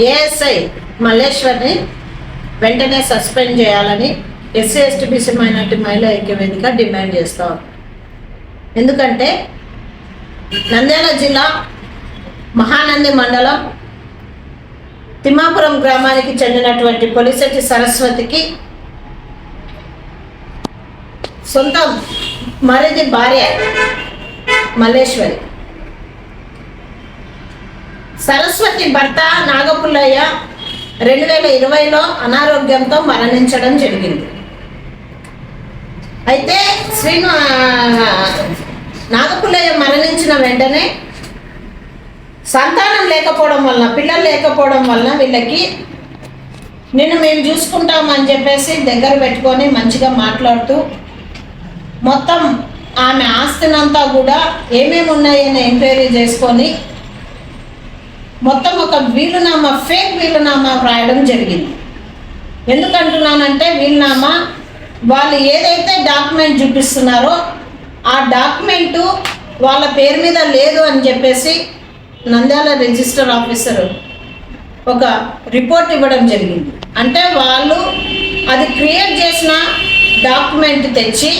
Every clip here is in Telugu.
ఏఎస్ఐ మల్లేశ్వర్ని వెంటనే సస్పెండ్ చేయాలని ఎస్సీ ఎస్టీ బీసీ మైనార్టీ మహిళా ఐక్యవేదిక డిమాండ్ చేస్తాం. ఎందుకంటే నంద్యాల జిల్లా మహానంది మండలం తిమ్మాపురం గ్రామానికి చెందినటువంటి పొలిశెట్టి సరస్వతికి సొంత మరిది భార్య మల్లేశ్వరి. సరస్వతి భర్త నాగపుల్లయ్య 2020లో అనారోగ్యంతో మరణించడం జరిగింది. అయితే నాగపుల్లయ్య మరణించిన వెంటనే సంతానం లేకపోవడం వలన, పిల్లలు లేకపోవడం వలన వీళ్ళకి నిన్ను మేము చూసుకుంటామని చెప్పేసి దగ్గర పెట్టుకొని మంచిగా మాట్లాడుతూ మొత్తం ఆమె ఆస్తినంతా కూడా ఏమేమి ఉన్నాయని ఎంక్వైరీ చేసుకొని మొత్తం ఒక వీలునామా, ఫేక్ వీలునామా వ్రాయడం జరిగింది. ఎందుకంటున్నానంటే వీలునామా వాళ్ళు ఏదైతే డాక్యుమెంట్ చూపిస్తున్నారో ఆ డాక్యుమెంటు వాళ్ళ పేరు మీద లేదు అని చెప్పేసి నంద్యాల రిజిస్టర్ ఆఫీసరు ఒక రిపోర్ట్ ఇవ్వడం జరిగింది. అంటే వాళ్ళు అది క్రియేట్ చేసిన డాక్యుమెంట్ తెచ్చి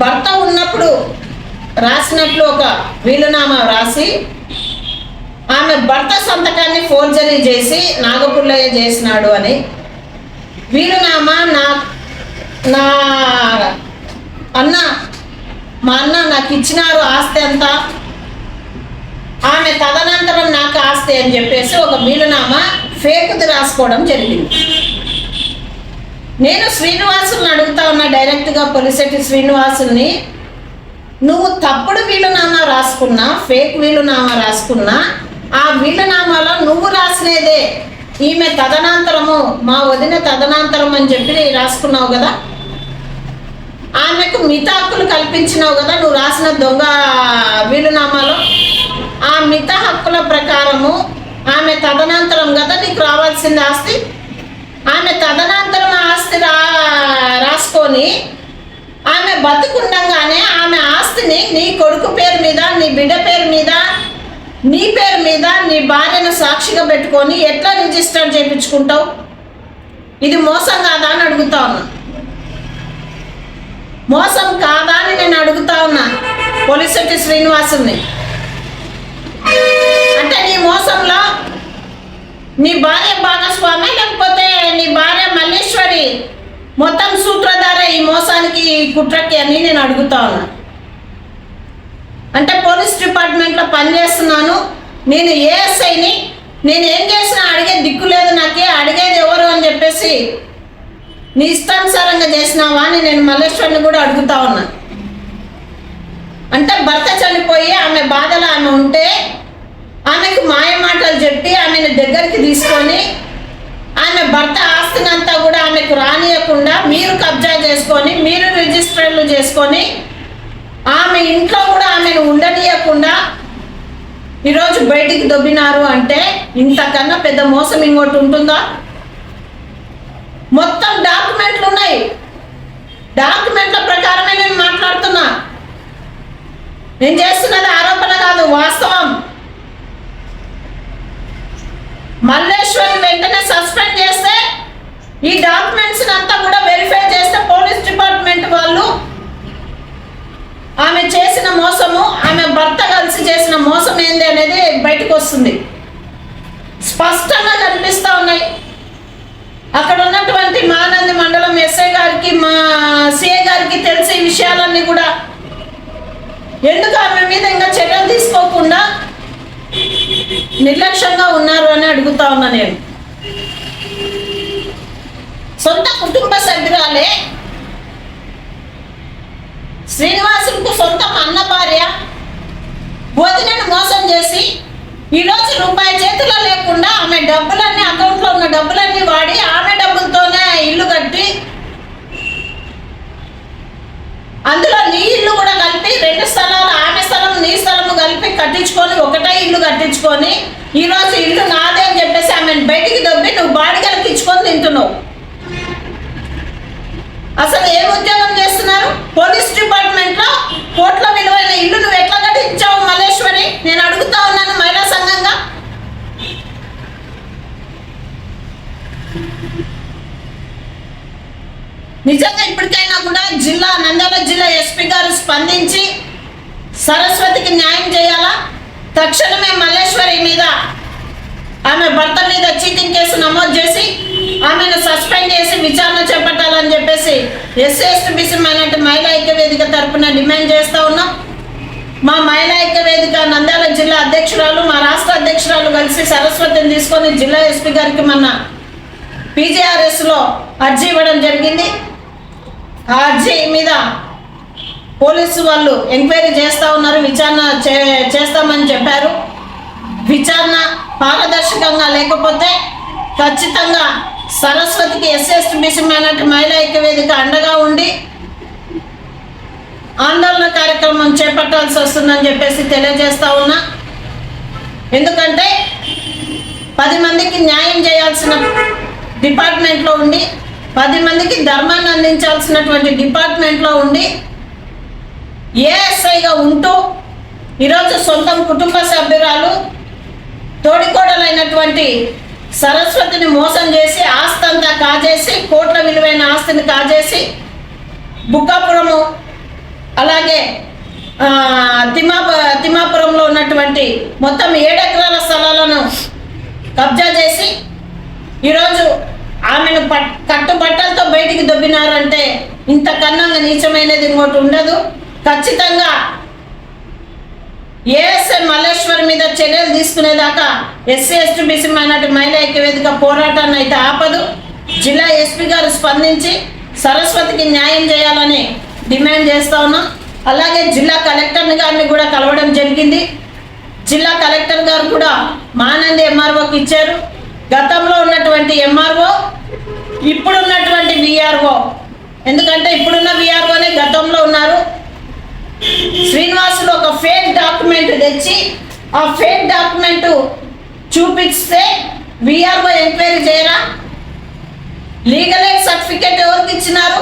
భర్త ఉన్నప్పుడు రాసినట్లు ఒక వీలునామా రాసి ఆమె భర్త సంతకాన్ని ఫోర్జరీ చేసి నాగపుల్లయ్య చేసినాడు అని వీలునామా నా అన్న మా అన్న నాకు ఇచ్చినారు ఆస్తి అంతా, ఆమె తదనంతరం నాకు ఆస్తి అని చెప్పేసి ఒక వీలునామా ఫేక్ది రాసుకోవడం జరిగింది. నేను శ్రీనివాసుల్ని అడుగుతా ఉన్నా డైరెక్ట్గా, పొలిశెట్టి శ్రీనివాసుల్ని, నువ్వు తప్పుడు వీలునామా రాసుకున్నా, ఫేక్ వీలునామా రాసుకున్నా, ఆ వీలునామాలో నువ్వు రాసినదే ఈమె తదనంతరము, మా వదిన తదనంతరం అని చెప్పి రాసుకున్నావు కదా, ఆమెకు మిగతా హక్కులు కల్పించినావు కదా నువ్వు రాసిన దొంగ వీలునామాలో. ఆ మిగతా హక్కుల ప్రకారము ఆమె తదనంతరం కదా నీకు రావాల్సింది ఆస్తి. ఆమె తదనంతరం ఆస్తి రాసుకొని ఆమె బతుకుండగానే ఆమె ఆస్తిని నీ కొడుకు పేరు మీద, నీ బిడ్డ పేరు మీద, నీ పేరు మీద, నీ భార్యను సాక్షిగా పెట్టుకొని ఎట్లా రిజిస్టర్ చేయించుకుంటావు? ఇది మోసం కాదా అని అడుగుతా ఉన్నా. మోసం కాదా అని నేను అడుగుతా ఉన్నా పొలిశెట్టి శ్రీనివాసుని. అంటే నీ మోసంలో నీ భార్య భాగస్వామి, లేకపోతే నీ భార్య మల్లేశ్వరి మొత్తం సూత్రధార ఈ మోసానికి, ఈ కుట్రకి అని నేను అడుగుతా ఉన్నా. అంటే పోలీస్ డిపార్ట్మెంట్లో పనిచేస్తున్నాను, నేను ఏఎస్ఐని, నేను ఏం చేసినా అడిగే దిక్కు లేదు, నాకే అడిగేది ఎవరు అని చెప్పేసి నీ ఇష్టానుసారంగా చేసినావా అని నేను మల్లేశ్వరిని కూడా అడుగుతా ఉన్నా. అంటే భర్త చనిపోయి ఆమె బాధలో ఆమె ఉంటే ఆమెకు మాయ మాటలు చెప్పి ఆమెను దగ్గరికి తీసుకొని ఆమె భర్త ఆస్తినంతా కూడా ఆమెకు రానియకుండా మీరు కబ్జా చేసుకొని, మీరు రిజిస్టర్లు చేసుకొని, ఆమె ఇంట్లో కూడా ఆమెను ఉండనీయకుండా ఈరోజు బయటికి దొబ్బినారు. అంటే ఇంతకన్నా పెద్ద మోసం ఇంకోటి ఉంటుందా? మొత్తం డాక్యుమెంట్లు ఉన్నాయి, డాక్యుమెంట్ల ప్రకారమే నేను మాట్లాడుతున్నా. నేను చేస్తున్నది ఆరోపణ కాదు, వాస్తవం. మల్లేశ్వరి వెంటనే సస్పెండ్ చేస్తే, ఈ డాక్యుమెంట్స్ అంతా కూడా వెరిఫై చేస్తే పోలీస్ డిపార్ట్మెంట్ వాళ్ళు ఆమె చేసిన మోసము, ఆమె భర్త కలిసి చేసిన మోసం ఏంది అనేది బయటకు వస్తుంది, స్పష్టంగా కనిపిస్తూ ఉన్నాయి. అక్కడ ఉన్నటువంటి మహానంది మండలం ఎస్ఐ గారికి, మా సిఐ గారికి తెలిసే విషయాలన్నీ కూడా ఎందుకు ఆమె మీద ఇంకా చర్యలు తీసుకోకుండా నిర్లక్ష్యంగా ఉన్నారు అని అడుగుతా ఉన్నా నేను. సొంత కుటుంబ సభ్యురాలే, శ్రీనివాసులకు సొంత అన్న భార్య వదినను మోసం చేసి ఈరోజు రూపాయి చేతిలో లేకుండా ఆమె డబ్బులన్నీ, అకౌంట్లో ఉన్న డబ్బులన్నీ వాడి ఆమె డబ్బులతోనే ఇల్లు కట్టి, అందులో నీ ఇల్లు కూడా కలిపి 2 స్థలాలు, ఆమె స్థలం నీ స్థలము కలిపి కట్టించుకొని ఒకటే ఇల్లు కట్టించుకొని ఈరోజు ఇల్లు నాదే అని చెప్పేసి ఆమెను బయటికి దొబ్బి నువ్వు బాడిగలకి ఇచ్చుకొని తింటున్నావు. అసలు ఏం ఉద్యోగం చేస్తున్నారు? పోలీస్ డిపార్ట్మెంట్లో కోట్ల విలువైన ఇల్లు నువ్వు ఎట్లా కట్టించావు మల్లేశ్వరి? నేను అడుగుతా ఉన్నాను మహిళా సంఘంగా. నిజంగా ఇప్పటికైనా కూడా నంద్యాల జిల్లా ఎస్పీ గారు స్పందించి సరస్వతికి న్యాయం చేయాలా. తక్షణమే మల్లేశ్వరి మీద, ఆమె భర్త మీద చీటింగ్ కేసు నమోదు చేసి ఆమెను సస్పెండ్ చేసి విచారణ చేపట్టాలని చెప్పేసి ఎస్సీ/ఎస్టీ/బీసీ మైనారిటీ మహిళా ఐక్య వేదిక తరఫున డిమాండ్ చేస్తూ ఉన్నాం. మా మహిళా ఐక్య వేదిక నంద్యాల జిల్లా అధ్యక్షురాలు, మా రాష్ట్ర అధ్యక్షురాలు కలిసి సరస్వతిని తీసుకొని జిల్లా ఎస్పీ గారికి మొన్న PGRSలో అర్జీ ఇవ్వడం జరిగింది. ఆ అర్జీ మీద పోలీసు వాళ్ళు ఎంక్వైరీ చేస్తూ ఉన్నారు, విచారణ చేస్తామని చెప్పారు. విచారణ పారదర్శకంగా లేకపోతే ఖచ్చితంగా సరస్వతికి ఎస్సీ/ఎస్టీ/బీసీ మైనారిటీ మహిళా ఐక్య వేదిక అండగా ఉండి ఆందోళన కార్యక్రమం చేపట్టాల్సి వస్తుందని చెప్పేసి తెలియజేస్తా ఉన్నా. ఎందుకంటే 10 మందికి న్యాయం చేయాల్సిన డిపార్ట్మెంట్లో ఉండి, 10 మందికి ధర్మాన్ని అందించాల్సినటువంటి డిపార్ట్మెంట్లో ఉండి ఏఎస్ఐగా ఉంటూ ఈరోజు సొంతం కుటుంబ సభ్యురాలు తోడికోడలైనటువంటి సరస్వతిని మోసం చేసి ఆస్తి అంతా కాజేసి, కోట్ల విలువైన ఆస్తిని కాజేసి బుక్కాపురము అలాగే తిమ్మాపురంలో ఉన్నటువంటి మొత్తం 7 ఎకరాల స్థలాలను కబ్జా చేసి ఈరోజు ఆమెను కట్టుబట్టలతో బయటికి దొబ్బినారంటే ఇంతకన్నా నీచమైనది ఇంకోటి ఉండదు. ఖచ్చితంగా ఏఎస్ఐ మల్లేశ్వరి మీద చర్యలు తీసుకునేదాకా ఎస్సీ/ఎస్టీ/బీసీ మైనారిటీ మహిళా ఐక్య వేదిక పోరాటాన్ని అయితే ఆపదు. జిల్లా ఎస్పీ గారు స్పందించి సరస్వతికి న్యాయం చేయాలని డిమాండ్ చేస్తూ ఉన్నాం. అలాగే జిల్లా కలెక్టర్ గారిని కూడా కలవడం జరిగింది. జిల్లా కలెక్టర్ గారు కూడా మానంది ఎంఆర్ఓకి ఇచ్చారు. గతంలో ఉన్నటువంటి ఎంఆర్ఓ, ఇప్పుడున్నటువంటి విఆర్ఓ, ఎందుకంటే ఇప్పుడున్న విఆర్ఓనే గతంలో ఉన్నారు. శ్రీనివాసులు ఒక ఫేక్ డాక్యుమెంట్ తెచ్చి ఆ ఫేక్ డాక్యుమెంట్ చూపిస్తే విఆర్ఓ ఎంక్వైరీ చేయరా? లీగల్ ఎయిడ్ సర్టిఫికేట్ ఎవరికి ఇచ్చినారు?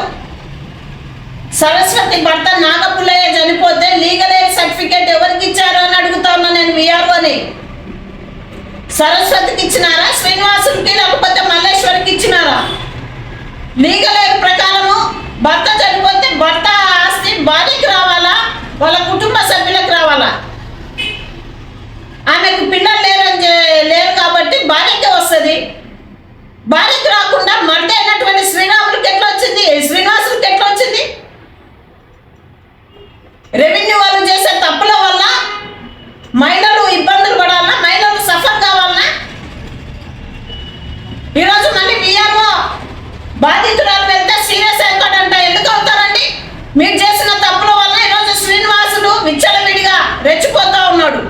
సరస్వతి భర్త నాగపుల్లయ్య చనిపోతే లీగల్ ఎయిడ్ సర్టిఫికేట్ ఎవరికి ఇచ్చారు అని అడుగుతా ఉన్నా నేను విఆర్ఓని. సరస్వతికి ఇచ్చినారా, శ్రీనివాసులకి, లేకపోతే మల్లేశ్వరికి ఇచ్చినారా? లీగల్ ఎయిడ్ ప్రకారము భర్త చనిపోతే భర్త ఆస్తి భార్యకి రావాలా, వాళ్ళ కుటుంబ సభ్యులకు రావాలా? ఆమెకు పిల్లలు లేరు కాబట్టి భార్యకి వస్తుంది. భార్యకి రాకుండా మర్ద అయినటువంటి శ్రీరాములకి ఎట్లా వచ్చింది, శ్రీనివాసులకి ఎట్లా వచ్చింది? రెవెన్యూ వాళ్ళు చేసే తప్పుల వల్ల మహిళలు ఇబ్బందులు పడాలన్నా, మహిళలు సఫర్ కావాలన్నా? ఈరోజు మళ్ళీ విఆర్ఓ బాధితురాలు వెళ్తే సీరియస్ రికార్డ్ అంట. ఎందుకు అవుతారండి? మీరు చేసిన తప్పుల వల్ల ఈరోజు శ్రీనివాసులు విచ్చలవిడిగా రెచ్చిపోతా ఉన్నాడు.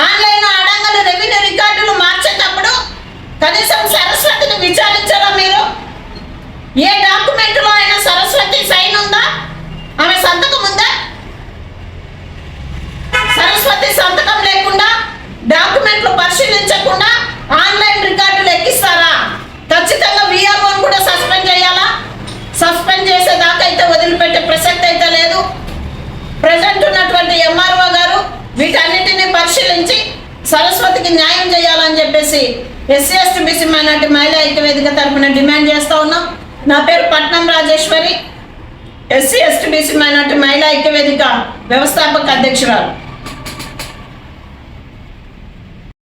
ఆన్లైన్ అడంగలు రెవెన్యూ రికార్డులు మార్చేటప్పుడు కనీసం సరస్వతిని విచారించారా మీరు? ఏ డాక్యుమెంట్లో అయినా సరస్వతి సైన్ ఉందా? ఆమె సంతకం ఉందా? సరస్వతి సంతకం లేకుండా, డాక్యుమెంట్లు పరిశీలించకుండా ఆన్లైన్ రికార్డులు ఎక్కిస్తారా? ఖచ్చితంగా విఆర్ఓని కూడా సస్పెండ్ చేయాలా? సస్పెండ్ చేసేదాకా అయితే వదిలిపెట్టే ప్రసక్తి అయితే లేదు. ప్రజెంట్ ఉన్నటువంటి ఎంఆర్ఓ గారు వీటన్నిటిని పరిశీలించి సరస్వతికి న్యాయం చేయాలని చెప్పేసి ఎస్సీ/ఎస్టీ/బీసీ మైనారిటీ మహిళా ఐక్య వేదిక తరఫున డిమాండ్ చేస్తూ ఉన్నాం. నా పేరు పట్నం రాజేశ్వరి, ఎస్సీ/ఎస్టీ/బీసీ మైనారిటీ మహిళా ఐక్య వేదిక వ్యవస్థాపక అధ్యక్షురాలు.